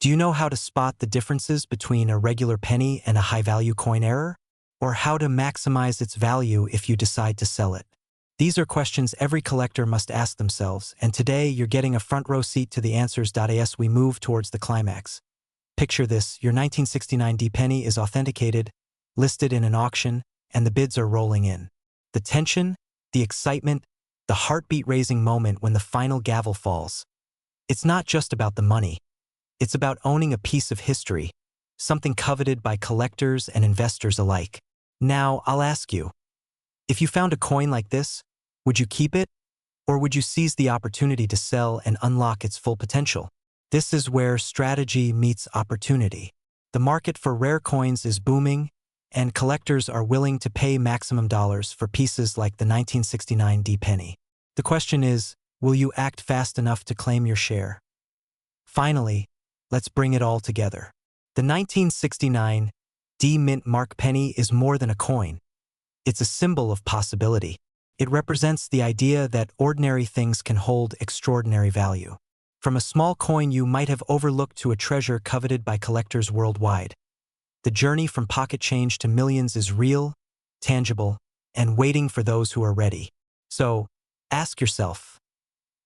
Do you know how to spot the differences between a regular penny and a high-value coin error? Or how to maximize its value if you decide to sell it? These are questions every collector must ask themselves, and today you're getting a front-row seat to the answers. As we move towards the climax. Picture this, your 1969 D penny is authenticated, listed in an auction, and the bids are rolling in. The tension, the excitement, the heartbeat-raising moment when the final gavel falls. It's not just about the money. It's about owning a piece of history, something coveted by collectors and investors alike. Now, I'll ask you, if you found a coin like this, would you keep it? Or would you seize the opportunity to sell and unlock its full potential? This is where strategy meets opportunity. The market for rare coins is booming, and collectors are willing to pay maximum dollars for pieces like the 1969 D penny. The question is, will you act fast enough to claim your share? Finally, let's bring it all together. The 1969 D Mint Mark penny is more than a coin. It's a symbol of possibility. It represents the idea that ordinary things can hold extraordinary value. From a small coin you might have overlooked to a treasure coveted by collectors worldwide. The journey from pocket change to millions is real, tangible, and waiting for those who are ready. So, ask yourself,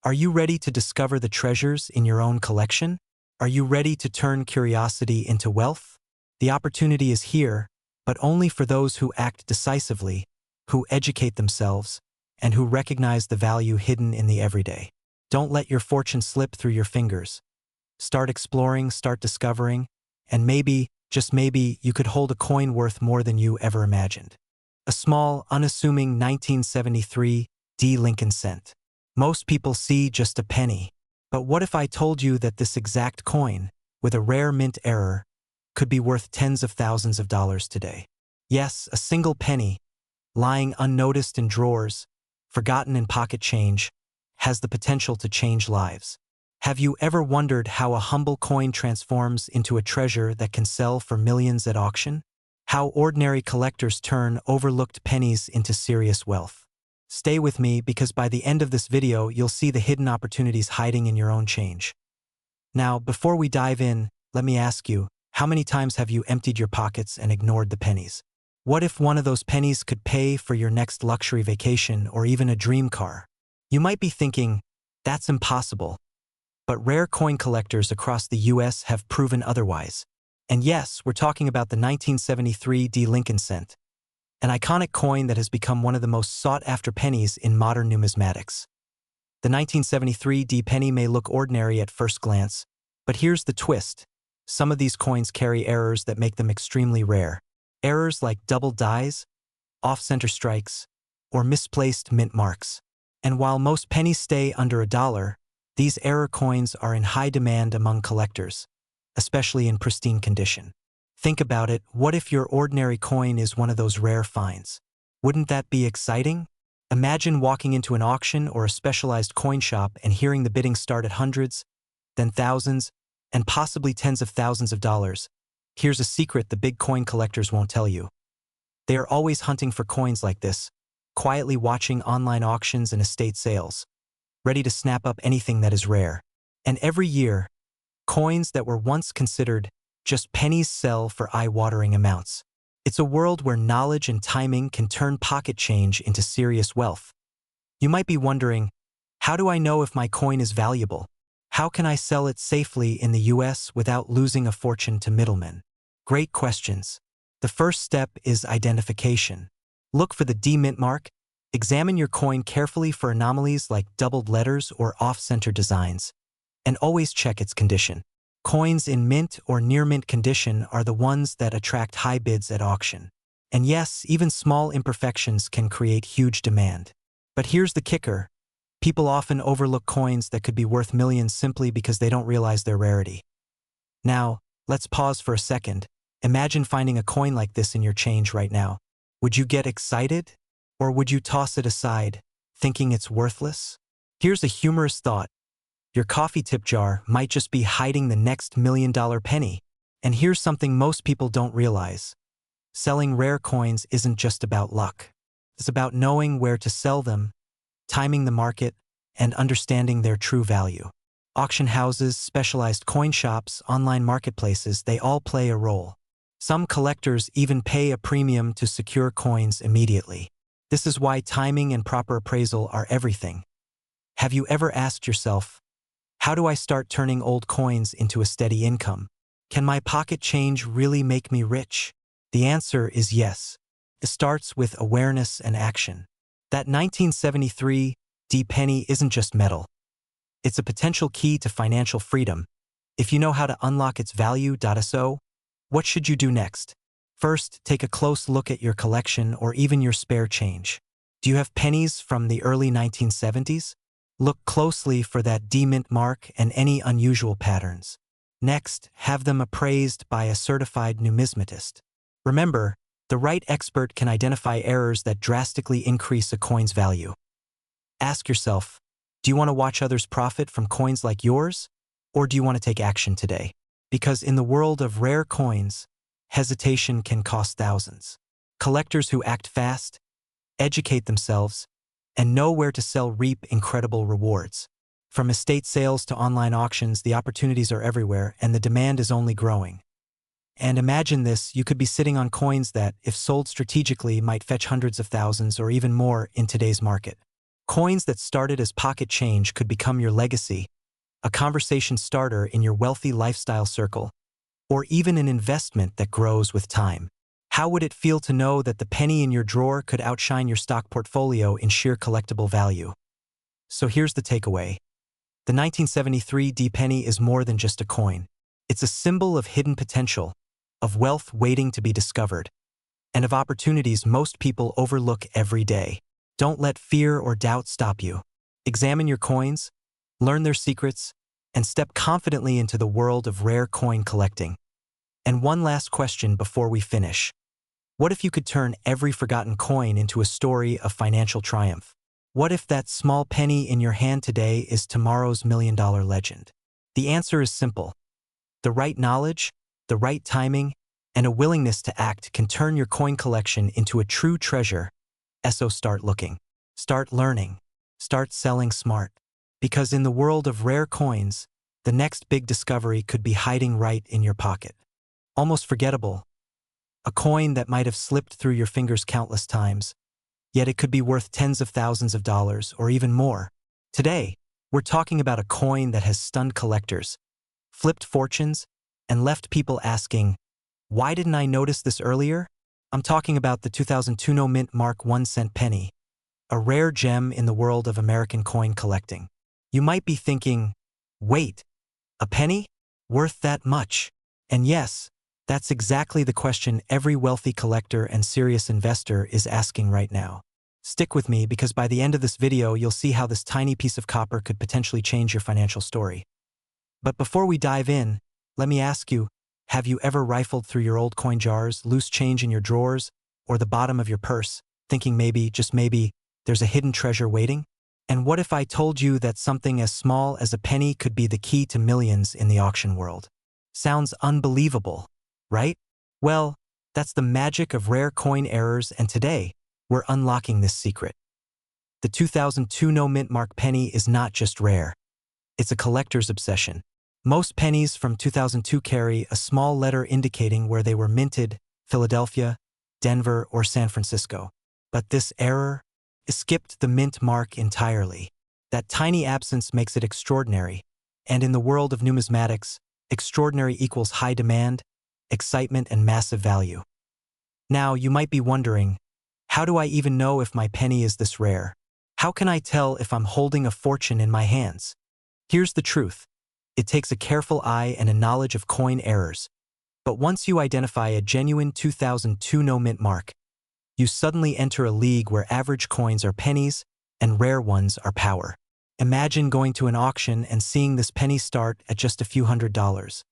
are you ready to discover the treasures in your own collection? Are you ready to turn curiosity into wealth? The opportunity is here, but only for those who act decisively, who educate themselves, and who recognize the value hidden in the everyday. Don't let your fortune slip through your fingers. Start exploring, start discovering, and maybe, just maybe, you could hold a coin worth more than you ever imagined. A small, unassuming 1973 D Lincoln cent. Most people see just a penny. But what if I told you that this exact coin, with a rare mint error, could be worth tens of thousands of dollars today? Yes, a single penny, lying unnoticed in drawers, forgotten in pocket change, has the potential to change lives. Have you ever wondered how a humble coin transforms into a treasure that can sell for millions at auction? How ordinary collectors turn overlooked pennies into serious wealth? Stay with me because by the end of this video you'll see the hidden opportunities hiding in your own change. Now, before we dive in, let me ask you, how many times have you emptied your pockets and ignored the pennies? What if one of those pennies could pay for your next luxury vacation or even a dream car? You might be thinking, that's impossible. But rare coin collectors across the US have proven otherwise. And yes, we're talking about the 1973 D Lincoln cent, an iconic coin that has become one of the most sought-after pennies in modern numismatics. The 1973 D penny may look ordinary at first glance, but here's the twist. Some of these coins carry errors that make them extremely rare. Errors like double dies, off-center strikes, or misplaced mint marks. And while most pennies stay under $1, these error coins are in high demand among collectors, especially in pristine condition. Think about it, what if your ordinary coin is one of those rare finds? Wouldn't that be exciting? Imagine walking into an auction or a specialized coin shop and hearing the bidding start at hundreds, then thousands, and possibly tens of thousands of dollars. Here's a secret the big coin collectors won't tell you. They are always hunting for coins like this, quietly watching online auctions and estate sales, ready to snap up anything that is rare. And every year, coins that were once considered just pennies sell for eye-watering amounts. It's a world where knowledge and timing can turn pocket change into serious wealth. You might be wondering, how do I know if my coin is valuable? How can I sell it safely in the US without losing a fortune to middlemen? Great questions. The first step is identification. Look for the D mint mark. Examine your coin carefully for anomalies like doubled letters or off-center designs. And always check its condition. Coins in mint or near-mint condition are the ones that attract high bids at auction. And yes, even small imperfections can create huge demand. But here's the kicker. People often overlook coins that could be worth millions simply because they don't realize their rarity. Now, let's pause for a second. Imagine finding a coin like this in your change right now. Would you get excited? Or would you toss it aside, thinking it's worthless? Here's a humorous thought. Your coffee tip jar might just be hiding the next $1 million penny. And here's something most people don't realize. Selling rare coins isn't just about luck. It's about knowing where to sell them, timing the market, and understanding their true value. Auction houses, specialized coin shops, online marketplaces, they all play a role. Some collectors even pay a premium to secure coins immediately. This is why timing and proper appraisal are everything. Have you ever asked yourself, how do I start turning old coins into a steady income? Can my pocket change really make me rich? The answer is yes. It starts with awareness and action. That 1973 penny isn't just metal. It's a potential key to financial freedom. If you know how to unlock its value, so what should you do next? First, take a close look at your collection or even your spare change. Do you have pennies from the early 1970s? Look closely for that D-mint mark and any unusual patterns. Next, have them appraised by a certified numismatist. Remember, the right expert can identify errors that drastically increase a coin's value. Ask yourself, do you want to watch others profit from coins like yours? Or do you want to take action today? Because in the world of rare coins, hesitation can cost thousands. Collectors who act fast, educate themselves, and know where to sell reap incredible rewards. From estate sales to online auctions, the opportunities are everywhere and the demand is only growing. And imagine this, you could be sitting on coins that, if sold strategically, might fetch hundreds of thousands or even more in today's market. Coins that started as pocket change could become your legacy, a conversation starter in your wealthy lifestyle circle, or even an investment that grows with time. How would it feel to know that the penny in your drawer could outshine your stock portfolio in sheer collectible value? So here's the takeaway. The 1973 penny is more than just a coin. It's a symbol of hidden potential, of wealth waiting to be discovered, and of opportunities most people overlook every day. Don't let fear or doubt stop you. Examine your coins, learn their secrets, and step confidently into the world of rare coin collecting. And one last question before we finish. What if you could turn every forgotten coin into a story of financial triumph? What if that small penny in your hand today is tomorrow's million-dollar legend? The answer is simple. The right knowledge, the right timing, and a willingness to act can turn your coin collection into a true treasure. So start looking. Start learning. Start selling smart. Because in the world of rare coins, the next big discovery could be hiding right in your pocket. Almost forgettable. A coin that might have slipped through your fingers countless times, yet it could be worth tens of thousands of dollars or even more. Today, we're talking about a coin that has stunned collectors, flipped fortunes, and left people asking, why didn't I notice this earlier? I'm talking about the 2002 No Mint Mark 1-cent penny, a rare gem in the world of American coin collecting. You might be thinking, wait, a penny? Worth that much? And yes, that's exactly the question every wealthy collector and serious investor is asking right now. Stick with me because by the end of this video, you'll see how this tiny piece of copper could potentially change your financial story. But before we dive in, let me ask you, have you ever rifled through your old coin jars, loose change in your drawers, or the bottom of your purse, thinking maybe, just maybe, there's a hidden treasure waiting? And what if I told you that something as small as a penny could be the key to millions in the auction world? Sounds unbelievable, right? Well, that's the magic of rare coin errors, and today, we're unlocking this secret. The 2002 No Mint Mark penny is not just rare. It's a collector's obsession. Most pennies from 2002 carry a small letter indicating where they were minted, Philadelphia, Denver, or San Francisco. But this error skipped the mint mark entirely. That tiny absence makes it extraordinary. And in the world of numismatics, extraordinary equals high demand, excitement, and massive value. Now, you might be wondering, how do I even know if my penny is this rare? How can I tell if I'm holding a fortune in my hands? Here's the truth. It takes a careful eye and a knowledge of coin errors. But once you identify a genuine 2002 No Mint Mark, you suddenly enter a league where average coins are pennies and rare ones are power. Imagine going to an auction and seeing this penny start at just a few $100s,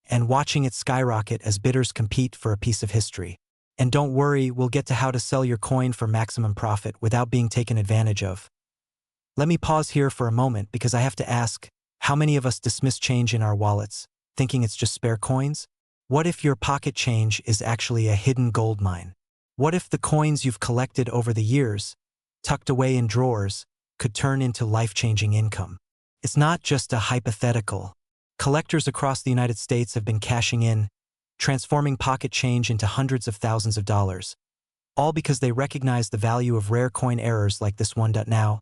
and watching it skyrocket as bidders compete for a piece of history. And don't worry, we'll get to how to sell your coin for maximum profit without being taken advantage of. Let me pause here for a moment because I have to ask, how many of us dismiss change in our wallets, thinking it's just spare coins? What if your pocket change is actually a hidden gold mine? What if the coins you've collected over the years, tucked away in drawers, could turn into life-changing income? It's not just a hypothetical. Collectors across the United States have been cashing in, transforming pocket change into hundreds of thousands of dollars, all because they recognize the value of rare coin errors like this one. Now,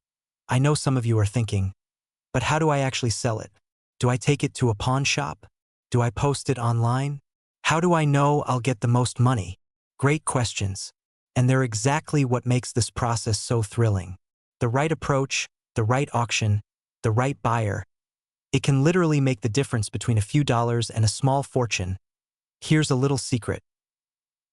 I know some of you are thinking, but how do I actually sell it? Do I take it to a pawn shop? Do I post it online? How do I know I'll get the most money? Great questions. And they're exactly what makes this process so thrilling. The right approach, the right auction, the right buyer. It can literally make the difference between a few dollars and a small fortune. Here's a little secret.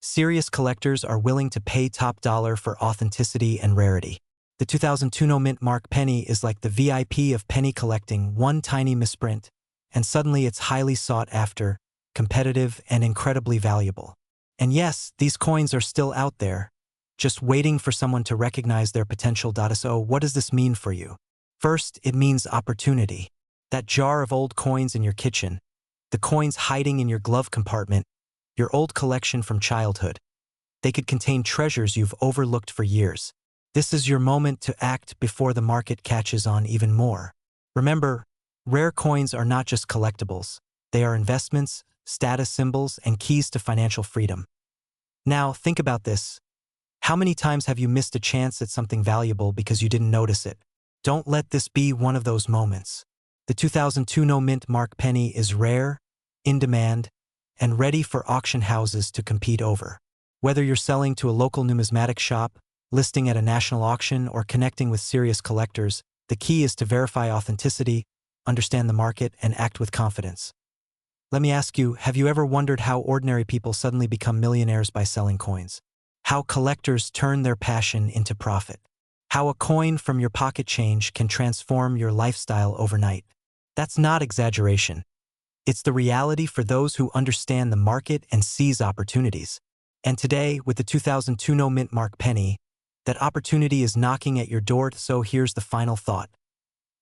Serious collectors are willing to pay top dollar for authenticity and rarity. The 2002 No Mint Mark Penny is like the VIP of penny collecting, one tiny misprint, and suddenly it's highly sought after, competitive, and incredibly valuable. And yes, these coins are still out there, just waiting for someone to recognize their potential. So what does this mean for you? First, it means opportunity. That jar of old coins in your kitchen, the coins hiding in your glove compartment, your old collection from childhood. They could contain treasures you've overlooked for years. This is your moment to act before the market catches on even more. Remember, rare coins are not just collectibles. They are investments, status symbols, and keys to financial freedom. Now, think about this. How many times have you missed a chance at something valuable because you didn't notice it? Don't let this be one of those moments. The 2002 No Mint Mark Penny is rare, in demand, and ready for auction houses to compete over. Whether you're selling to a local numismatic shop, listing at a national auction, or connecting with serious collectors, the key is to verify authenticity, understand the market, and act with confidence. Let me ask you, have you ever wondered how ordinary people suddenly become millionaires by selling coins? How collectors turn their passion into profit? How a coin from your pocket change can transform your lifestyle overnight? That's not exaggeration. It's the reality for those who understand the market and seize opportunities. And today, with the 2002 No Mint Mark Penny, that opportunity is knocking at your door. So here's the final thought.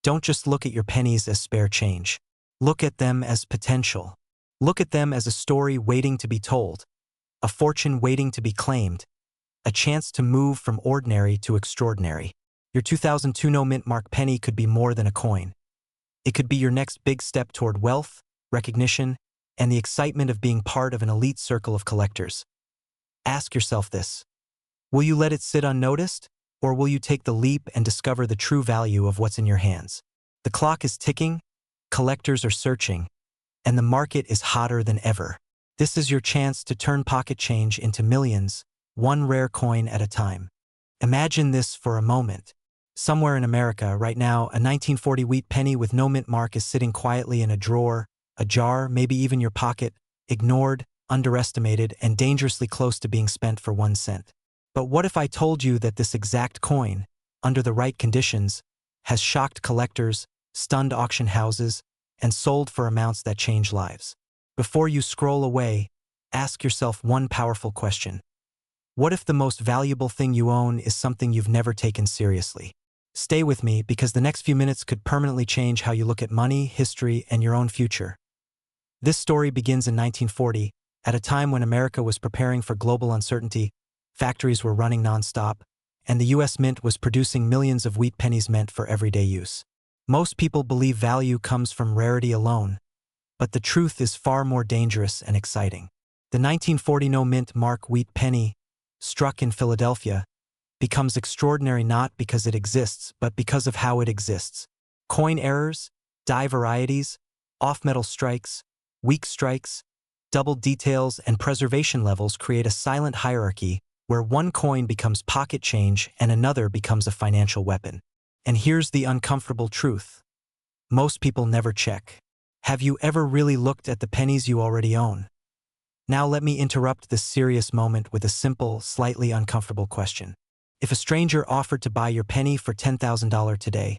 Don't just look at your pennies as spare change. Look at them as potential. Look at them as a story waiting to be told, a fortune waiting to be claimed, a chance to move from ordinary to extraordinary. Your 2002 No Mint Mark Penny could be more than a coin. It could be your next big step toward wealth, recognition, and the excitement of being part of an elite circle of collectors. Ask yourself this. Will you let it sit unnoticed, or will you take the leap and discover the true value of what's in your hands? The clock is ticking, collectors are searching, and the market is hotter than ever. This is your chance to turn pocket change into millions, one rare coin at a time. Imagine this for a moment. Somewhere in America right now, a 1940 wheat penny with no mint mark is sitting quietly in a drawer, a jar, maybe even your pocket, ignored, underestimated, and dangerously close to being spent for 1 cent. But what if I told you that this exact coin, under the right conditions, has shocked collectors, stunned auction houses, and sold for amounts that change lives? Before you scroll away, ask yourself one powerful question. What if the most valuable thing you own is something you've never taken seriously? Stay with me, because the next few minutes could permanently change how you look at money, history, and your own future. This story begins in 1940, at a time when America was preparing for global uncertainty, factories were running nonstop, and the U.S. Mint was producing millions of wheat pennies meant for everyday use. Most people believe value comes from rarity alone, but the truth is far more dangerous and exciting. The 1940 No Mint Mark wheat penny, struck in Philadelphia, becomes extraordinary not because it exists, but because of how it exists. Coin errors, die varieties, off-metal strikes, weak strikes, double details, and preservation levels create a silent hierarchy where one coin becomes pocket change and another becomes a financial weapon. And here's the uncomfortable truth. Most people never check. Have you ever really looked at the pennies you already own? Now let me interrupt this serious moment with a simple, slightly uncomfortable question. If a stranger offered to buy your penny for $10,000 today,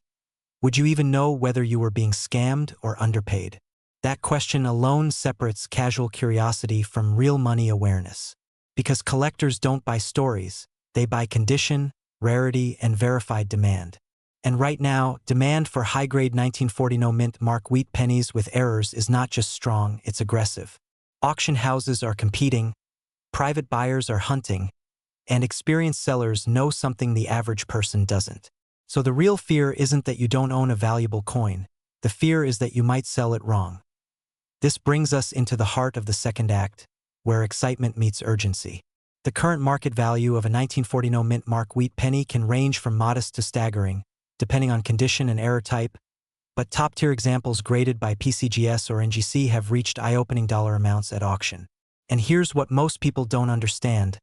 would you even know whether you were being scammed or underpaid? That question alone separates casual curiosity from real money awareness. Because collectors don't buy stories, they buy condition, rarity, and verified demand. And right now, demand for high-grade 1940 No Mint Mark wheat pennies with errors is not just strong, it's aggressive. Auction houses are competing, private buyers are hunting, and experienced sellers know something the average person doesn't. So the real fear isn't that you don't own a valuable coin. The fear is that you might sell it wrong. This brings us into the heart of the second act, where excitement meets urgency. The current market value of a 1940 mint mark wheat penny can range from modest to staggering, depending on condition and error type, but top-tier examples graded by PCGS or NGC have reached eye-opening dollar amounts at auction. And here's what most people don't understand.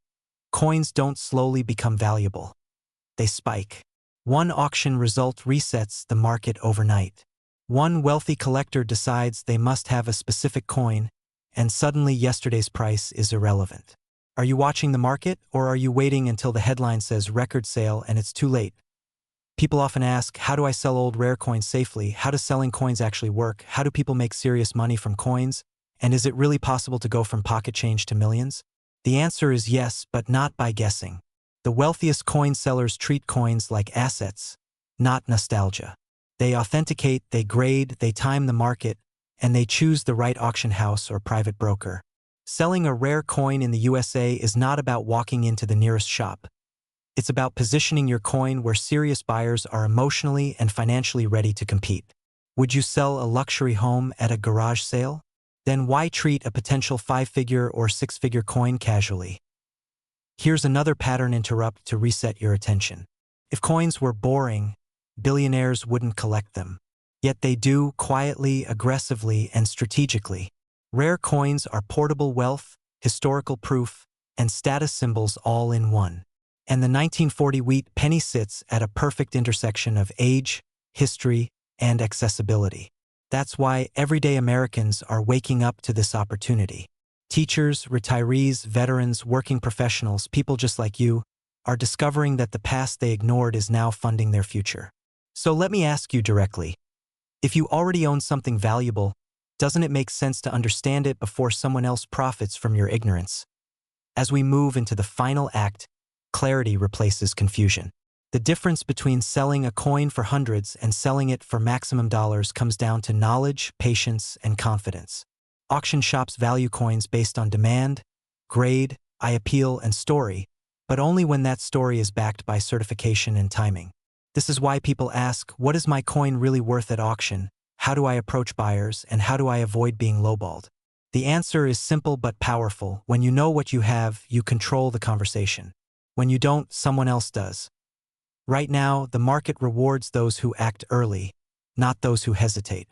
Coins don't slowly become valuable. They spike. One auction result resets the market overnight. One wealthy collector decides they must have a specific coin, and suddenly yesterday's price is irrelevant. Are you watching the market, or are you waiting until the headline says record sale and it's too late? People often ask, how do I sell old rare coins safely? How does selling coins actually work? How do people make serious money from coins? And is it really possible to go from pocket change to millions? The answer is yes, but not by guessing. The wealthiest coin sellers treat coins like assets, not nostalgia. They authenticate, they grade, they time the market, and they choose the right auction house or private broker. Selling a rare coin in the USA is not about walking into the nearest shop. It's about positioning your coin where serious buyers are emotionally and financially ready to compete. Would you sell a luxury home at a garage sale? Then why treat a potential 5-figure or 6-figure coin casually? Here's another pattern interrupt to reset your attention. If coins were boring, billionaires wouldn't collect them. Yet they do, quietly, aggressively, and strategically. Rare coins are portable wealth, historical proof, and status symbols all in one. And the 1940 wheat penny sits at a perfect intersection of age, history, and accessibility. That's why everyday Americans are waking up to this opportunity. Teachers, retirees, veterans, working professionals, people just like you, are discovering that the past they ignored is now funding their future. So let me ask you directly. If you already own something valuable, doesn't it make sense to understand it before someone else profits from your ignorance? As we move into the final act, clarity replaces confusion. The difference between selling a coin for hundreds and selling it for maximum dollars comes down to knowledge, patience, and confidence. Auction shops value coins based on demand, grade, eye appeal, and story, but only when that story is backed by certification and timing. This is why people ask, what is my coin really worth at auction? How do I approach buyers, and how do I avoid being lowballed? The answer is simple but powerful. When you know what you have, you control the conversation. When you don't, someone else does. Right now, the market rewards those who act early, not those who hesitate.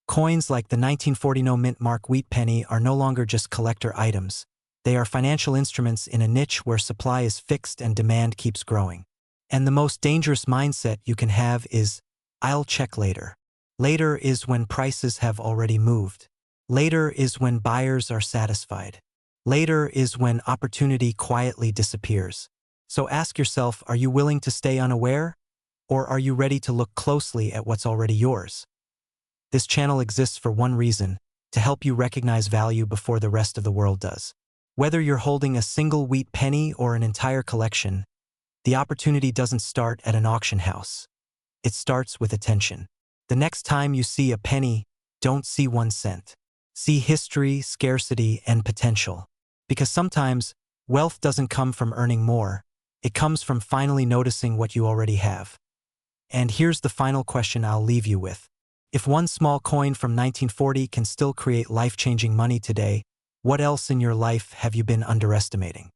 Coins like the 1940 mint mark wheat penny are no longer just collector items. They are financial instruments in a niche where supply is fixed and demand keeps growing. And the most dangerous mindset you can have is, I'll check later. Later is when prices have already moved. Later is when buyers are satisfied. Later is when opportunity quietly disappears. So ask yourself, are you willing to stay unaware? Or are you ready to look closely at what's already yours? This channel exists for one reason, to help you recognize value before the rest of the world does. Whether you're holding a single wheat penny or an entire collection, the opportunity doesn't start at an auction house. It starts with attention. The next time you see a penny, don't see 1 cent. See history, scarcity, and potential. Because sometimes, wealth doesn't come from earning more. It comes from finally noticing what you already have. And here's the final question I'll leave you with. If one small coin from 1940 can still create life-changing money today, what else in your life have you been underestimating?